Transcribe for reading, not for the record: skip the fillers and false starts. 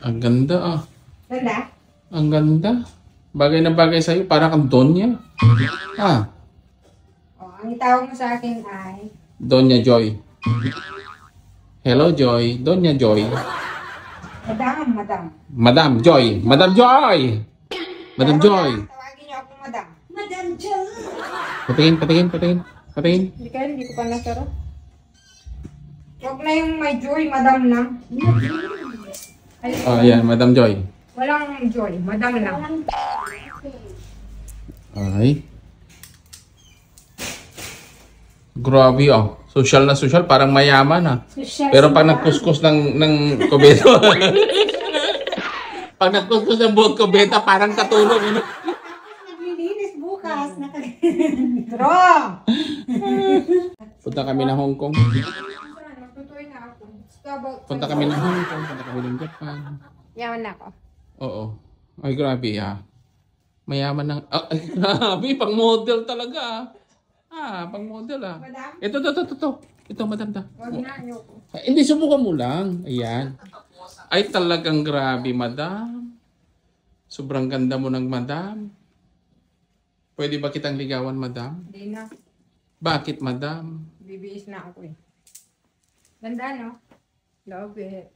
Ang ganda ah. Ganda? Ang ganda. Bagay na bagay sa'yo. Parang kang Donya. Ah. Oh, ang itawag mo sa akin ay... Donya Joy. Hello Joy. Donya Joy. Madam, madam. Madam Joy. Madam Joy. Madam Joy. Tawagin niyo ako madam. Madam Joy. Patingin, patingin, patingin. Patingin. Hindi ko pa nasaro. Huwag na yung may joy, madam lang. Ah, yan. Madam Joy. Walang joy, madam lang. Ay. Grabe oh. Social na social. Parang mayaman ah. Pero pag nagkuskus ng kubeto. Pag nagkuskus ng buong kubeto, parang katulog. Ano? Naglilinis bukas. Strong! Punta kami ng Hong Kong. Magtutuloy na ako. Punta kami ng Hong Kong. Punta kami ng Japan. Yaman na ako. Oo. Ay, grabe ah. Mayaman ng... Ah, ay, grabe. Pang model talaga ah. Ah, pang model ah. Madam? Ito. Ito, madam da. Huwag na, ayoko. Ay, hindi, subukan mo lang. Ayan. Ay, talagang grabe, madam. Sobrang ganda mo ng madam. Pwede ba kitang ligawan, madam? Hindi na. Bakit, madam? Bibihis na ako eh. Ganda, no? Love it.